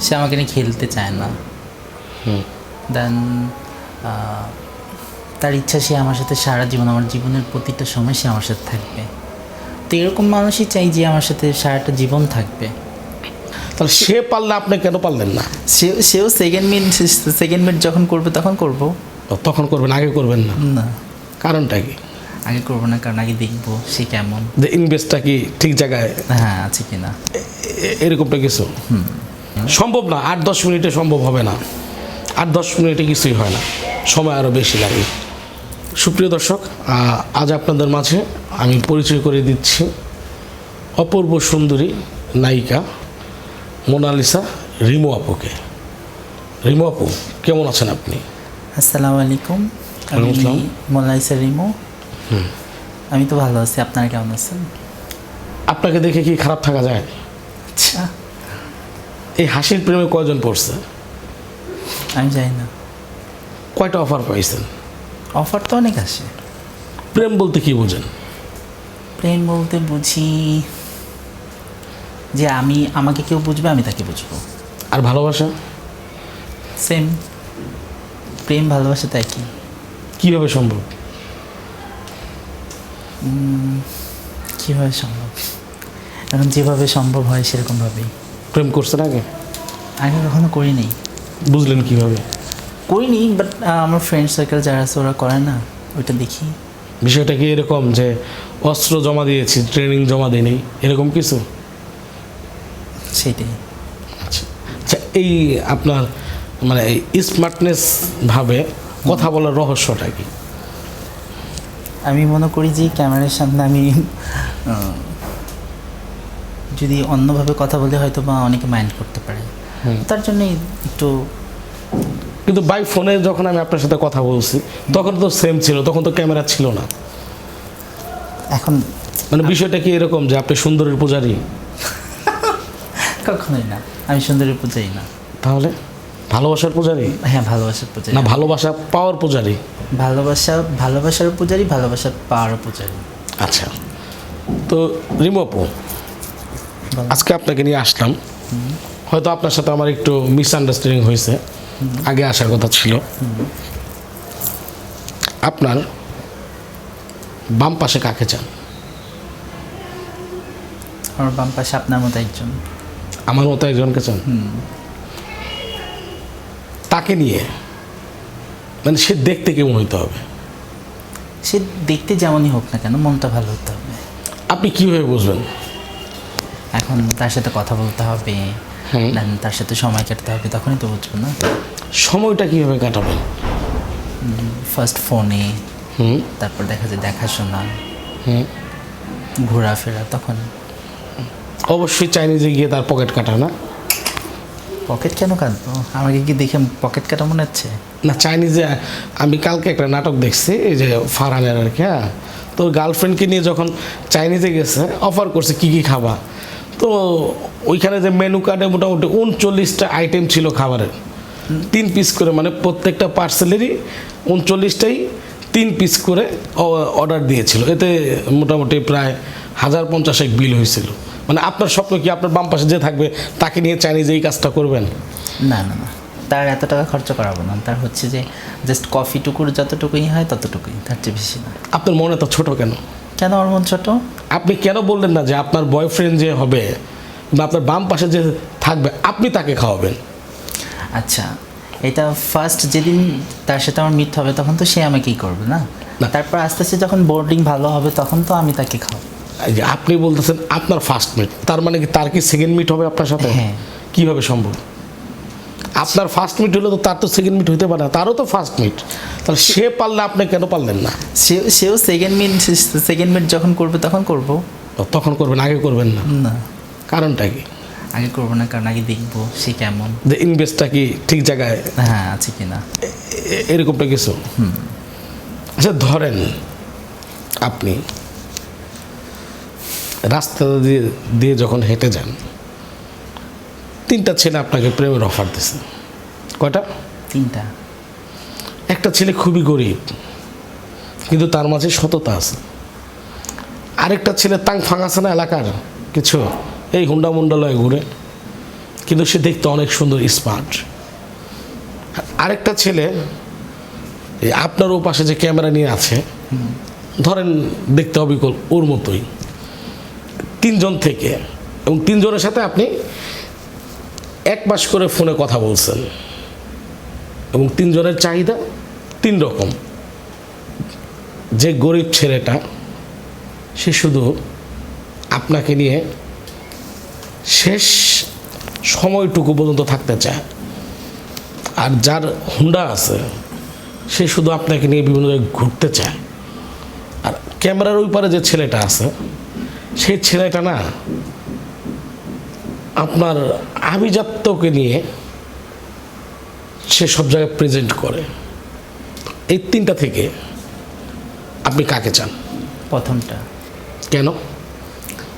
সে আমাকে নিয়ে খেলতে চায় না। দেন তার ইচ্ছা সে আমার সাথে সারা জীবন, আমার জীবনের প্রতিটা সময় সে আমার সাথে থাকবে। তো এরকম মানুষই চাই যে আমার সাথে সারাটা জীবন থাকবে। তাহলে সে পারলে আপনি কেন পারলেন না? সেও সেকেন্ড মিট যখন করবে তখন করব। তখন করবেন, আগে করবেন না? না, কারণটা কি? আগে করবো না, কারণ আগে দেখবো সে কেমন, যে ইনভেস্টটা কি ঠিক জায়গায় হ্যাঁ আছে কি না, এরকমটা কিছু সম্ভব না। 8-10 মিনিটে সম্ভব হবে না, 8-10 মিনিটে কিছুই হয় না, সময় আরও বেশি লাগে। সুপ্রিয় দর্শক, আজ আপনাদের মাঝে আমি পরিচয় করে দিচ্ছি অপূর্ব সুন্দরী নায়িকা মোনালিসা রিমো আপুকে। রিমো আপু, কেমন আছেন আপনি? আসসালামু আলাইকুম, আমি মোনালিসা রিমো। আমি তো ভালো আছি, আপনারা কেমন আছেন? আপনাকে দেখে কি খারাপ থাকা যায়? আচ্ছা, এই হাসির প্রেমে কয়জন পড়ছে? আমি জানি না। কয়টা অফার পাইছেন? অফার তো অনেক আসে। প্রেম বলতে কি বোঝেন? প্রেম বলতে বুঝি যে আমাকে কেউ বুঝবে, আমি তাকে বুঝবো। আর ভালোবাসা? সেম, প্রেম ভালোবাসা তাই কি? কীভাবে সম্ভব? কীভাবে সম্ভব? এখন যেভাবে সম্ভব হয় সেরকমভাবেই। প্রেম করছেন আগে? আগে কখনো করিনি। বুঝলেন কিভাবে? করিনি, বাট আমার ফ্রেন্ড সার্কেল যারা আছে ওরা করে না, ওইটা দেখি। বিষয়টা কি এরকম যে অস্ত্র জমা দিয়েছি, ট্রেনিং জমা দিইনি, এরকম কিছু? সেটাই। আচ্ছা আচ্ছা, এই আপনার মানে এই স্মার্টনেস ভাবে কথা বলার রহস্যটা কি? আমি মনে করি যে ক্যামেরার সামনে আমি যদি অন্যভাবে কথা বলে হয়তো বা অনেকে মাইন্ড করতে পারে, তার জন্যই একটু। কিন্তু বাই ফোনে যখন আমি আপনার সাথে কথা বলছি তখন তো সেম ছিল, তখন তো ক্যামেরা ছিল না। এখন মানে বিষয়টা কি এরকম যে আপনি সুন্দরের পূজারী? কখনোই না, আমি সুন্দরের পূজারি না। তাহলে ভালোবাসার পূজারী? হ্যাঁ, ভালোবাসার পূজারি। না ভালোবাসা পাওয়ার পূজারী? ভালোবাসার পূজারি, ভালোবাসার পাওয়ার পূজারি। আচ্ছা, তো রিমো আপু, আজকে আপনাকে নিয়ে আসলাম। হয়তো আপনার সাথে আমার একটু মিসআন্ডারস্ট্যান্ডিং হয়েছে, আগে আসার কথা ছিল। আপনার বাম পাশে কাকে চান? আমার বাম পাশে আপনার মতো একজন। আমার মতো একজনকে চান? তাকে নিয়ে মানে সে দেখতে কেমন হইতে হবে? সে দেখতে যেমনই হোক না কেন, মনটা ভালো হতে হবে। আপনি কীভাবে বুঝবেন? এখন তার সাথে কথা বলতে হবে, দেন তার সাথে সময় কাটাতে হবে, তখনই তো বুঝবো না। সময়টা কীভাবে কাটাবেন? ফার্স্ট ফোনে, তারপর দেখা যায় দেখাশোনা, ঘোরাফেরা, তখন। অবশ্যই চাইনিজে গিয়ে তার পকেট কাটা না? পকেট কেন কাটবো? আমাকে কি দেখে পকেট কাটা মনে হচ্ছে? না, চাইনিজে আমি কালকে একটা নাটক দেখছি, এই যে ফারহানের আর কি। হ্যাঁ, তো গার্লফ্রেন্ডকে নিয়ে যখন চাইনিজে গেছে, অফার করছে কি কি খাবা, তো ওইখানে যে মেনু কার্ডে মোটামুটি 39টা আইটেম ছিল খাবারের, 3 পিস করে, মানে প্রত্যেকটা পার্সেলেরই 39টাই 3 পিস করে অর্ডার দিয়েছিল। এতে মোটামুটি প্রায় 1050 বিল হয়েছিল। মানে আপনার স্বপ্ন কি আপনার বাম পাশে যে থাকবে তাকে নিয়ে চাইনিজে এই কাজটা করবেন? না না না, তার এত টাকা খরচা করাবো না। তার হচ্ছে যে জাস্ট কফি টুকুর যতটুকুই হয় ততটুকুই, তার চেয়ে বেশি না। আপনার মনে তো ছোট কেন? কেন আমার মন ছোট? আপনি কেন বললেন না যে আপনার বয়ফ্রেন্ড যে হবে বা আপনার বাম পাশে যে থাকবে আপনি তাকে খাওয়াবেন? আচ্ছা, এটা ফার্স্ট যেদিন তার সাথে আমার মিট হবে তখন তো সে আমাকেই করবে না। তারপর আস্তে আস্তে যখন বোর্ডিং ভালো হবে তখন তো আমি তাকে খাওয়াবো। এই যে আপনি বলতেছেন আপনার ফার্স্ট মিট, তার মানে কি তার কি সেকেন্ড মিট হবে আপনার সাথে? হ্যাঁ। কীভাবে সম্ভব? আপনার ফার্স্ট মিট হলে তো তার তো সেকেন্ড মিট হতে পারে না, তারও তো ফার্স্ট মিট। তাহলে সে পারলে আপনি কেন পারলেন না? সেও সেকেন্ড মিট যখন করবে তখন করব। তখন করবেন, আগে করবেন না? না, কারণটা কি? আগে করবো না, কারণ আগে দেখবো সে কেমন, যে ইনভেস্টটা কি ঠিক জায়গায়, হ্যাঁ আছে কি না, এরকমটা কিছু। আচ্ছা, ধরেন আপনি রাস্তা দিয়ে যখন হেঁটে যান, 3টা ছেলে আপনাকে প্রেমের অফার দিছে। কয়টা? 3টা। একটা ছেলে খুবই গরিব কিন্তু তার মাঝে সততা আছে। আরেকটা ছেলে তাং ফাং আছে না এলাকার কিছু, এই হুন্ডা মুন্ডা লয় ঘুরে। কিন্তু সে দেখতে অনেক সুন্দর, স্মার্ট। আরেকটা ছেলে এই আপনার ও পাশে যে ক্যামেরা নিয়ে আছে, ধরেন দেখতে অবিকল ওর মতোই, 3 জন থেকে, এবং 3 জনের সাথে আপনি 1 মাস করে ফোনে কথা বলছেন, এবং 3 জনের চাহিদা 3 রকম। যে গরিব ছেলেটা সে শুধু আপনাকে নিয়ে শেষ সময়টুকু পর্যন্ত থাকতে চায়, আর যার হুন্ডা আছে সে শুধু আপনাকে নিয়ে বিভিন্ন জায়গায় ঘুরতে চায়। আর ক্যামেরার ওই পারে যে ছেলেটা আছে সেই ছেলেটা না আপনার আভিজাত্যকে নিয়ে সে সব জায়গায় প্রেজেন্ট করে। এই 3টা থেকে আপনি কাকে চান? প্রথমটা। কেন?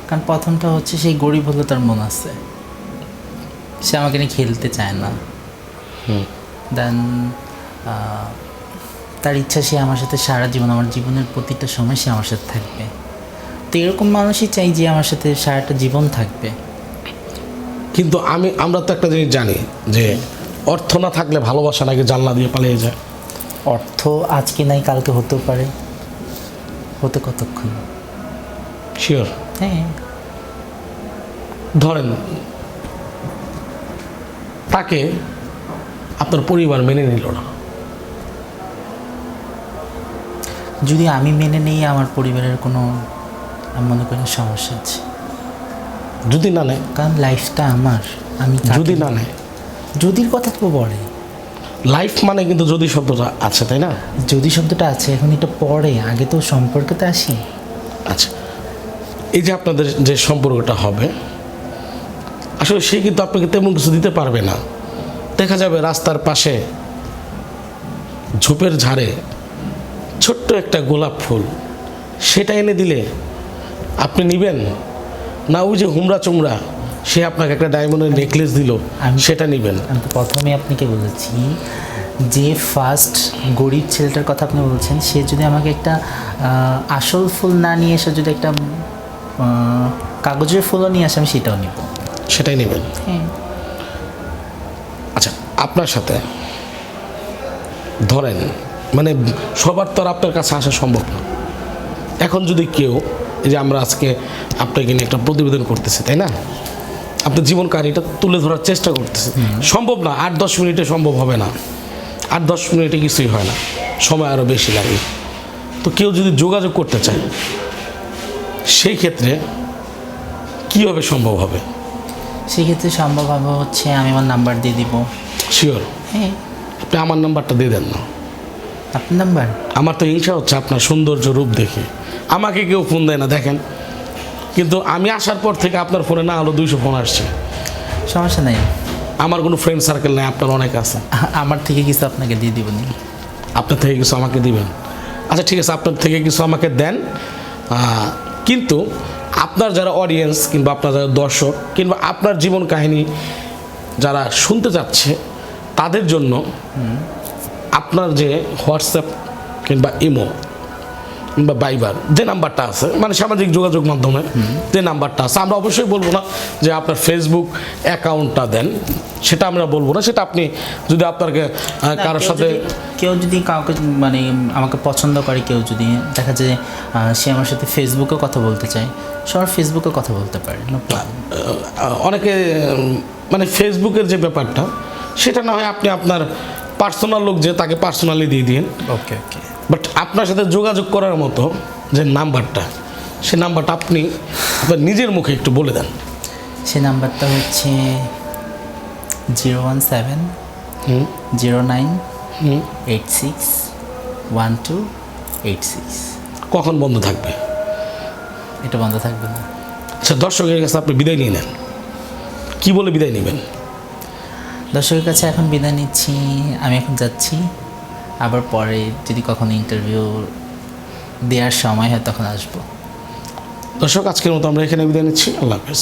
কারণ প্রথমটা হচ্ছে সেই গরিব হলে তার মন আছে, সে আমাকে নিয়ে খেলতে চায় না। দেন তার ইচ্ছা সে আমার সাথে সারা জীবন, আমার জীবনের প্রতিটা সময় সে আমার সাথে থাকবে। তো এরকম মানুষই চাই যে আমার সাথে সারাটা জীবন থাকবে। কিন্তু আমরা তো একটা জিনিস জানি যে অর্থ না থাকলে ভালোবাসা নাকি জানলা দিয়ে পালিয়ে যায়। অর্থ আজকে নাই কালকে হতেও পারে, হতে কতক্ষণ? শিওর? হ্যাঁ। ধরেন তাকে আপনার পরিবার মেনে নিল না, যদি আমি মেনে নেই, আমার পরিবারের কোনো, আমি মনে করি না সমস্যা আছে। যদি না নেয়? কারণ লাইফটা আমার, আমি যদি না নেয়? যদির কথা তো বলে, লাইফ মানে কিন্তু যদি শব্দটা আছে, তাই না? যদি শব্দটা আছে, এখন এটা পরে, আগে তো সম্পর্কতে আসি। আচ্ছা, এই যে আপনাদের যে সম্পর্কটা হবে, আসলে সে কিন্তু আপনাকে তেমন কিছু দিতে পারবে না। দেখা যাবে রাস্তার পাশে ঝোপের ঝাড়ে ছোট্ট একটা গোলাপ ফুল, সেটা এনে দিলে আপনি নেবেন? না ওই যে হুমড়া চুমড়া সে আপনাকে একটা ডায়মন্ডের নেকলেস দিল, সেটা নেবেন? আমি তো প্রথমে আপনাকে বলেছি যে ফার্স্ট গরিব ছেলেটার কথা আপনি বলছেন, সে যদি আমাকে একটা আসল ফুল না নিয়ে এসে যদি একটা কাগজের ফুলও নিয়ে আসে, আমি সেটাও নিব। সেটাই নেবেন? হ্যাঁ। আচ্ছা, আপনার সাথে ধরেন মানে সবার তো আর আপনার কাছে আসা সম্ভব না। এখন যদি কেউ, এই যে আমরা আজকে আপনাকে নিয়ে একটা প্রতিবেদন করতেছি, তাই না? আপনার জীবন কাহিনীটা তুলে ধরার চেষ্টা করতেছি, সম্ভব না 8-10 মিনিটে, সম্ভব হবে না। 8-10 মিনিটে কিছুই হয় না, সময় আরও বেশি লাগে। তো কেউ যদি যোগাযোগ করতে চায়, সেই ক্ষেত্রে কীভাবে সম্ভব হবে? সেই ক্ষেত্রে সম্ভব হবে হচ্ছে আমি আমার নাম্বার দিয়ে দিব। শিওর? হ্যাঁ। আপনি আমার নাম্বারটা দিয়ে দেন না। আপনার নাম্বার? আমার তো হিংসা হচ্ছে আপনার সৌন্দর্য রূপ দেখে। আমাকে কেউ ফোন দেয় না দেখেন, কিন্তু আমি আসার পর থেকে আপনার ফোনে না হলো 200 ফোন আসছে। সমস্যা নাই, আমার কোনো ফ্রেন্ড সার্কেল নেই, আপনার অনেক আছে। আমার থেকে কিছু আপনাকে দিয়ে দিব নি। আপনার থেকে কিছু আমাকে দিবেন? আচ্ছা ঠিক আছে, আপনার থেকে কিছু আমাকে দেন, কিন্তু আপনার যারা অডিয়েন্স কিংবা আপনার যারা দর্শক কিংবা আপনার জীবন কাহিনী যারা শুনতে চাচ্ছে, তাদের জন্য আপনার যে হোয়াটসঅ্যাপ কিংবা ইমো কিংবা ভাইবার যে নাম্বারটা আছে, মানে সামাজিক যোগাযোগ মাধ্যমে যে নাম্বারটা আছে, আমরা অবশ্যই বলবো না যে আপনার ফেসবুক অ্যাকাউন্টটা দেন, সেটা আমরা বলবো না। সেটা আপনি যদি আপনাকে কারোর সাথে, কেউ যদি কাউকে মানে আমাকে পছন্দ করে, কেউ যদি দেখা যায় সে আমার সাথে ফেসবুকে কথা বলতে চায়, সবার ফেসবুকে কথা বলতে পারে। অনেকে মানে ফেসবুকের যে ব্যাপারটা, সেটা না হয় আপনি আপনার পার্সোনাল লোক যে তাকে পার্সোনালি দিয়ে দিন। ওকে ওকে। বাট আপনার সাথে যোগাযোগ করার মতো যে নাম্বারটা, সে নাম্বারটা আপনি আপনার নিজের মুখে একটু বলে দেন। সে নাম্বারটা হচ্ছে 01709861286। কখন বন্ধ থাকবে? এটা বন্ধ থাকবে না। আচ্ছা, দর্শকের কাছে আপনি বিদায় নিয়ে নেন, কী বলে বিদায় নেবেন? দর্শকের কাছে এখন বিদায় নিচ্ছি, আমি এখন যাচ্ছি, আবার পরে যদি কখনো ইন্টারভিউ দেওয়ার সময় হয় তখন আসবো। দর্শক, আজকের মতো আমরা এখানে বিদায় নিচ্ছি। আল্লাহ হাফেজ।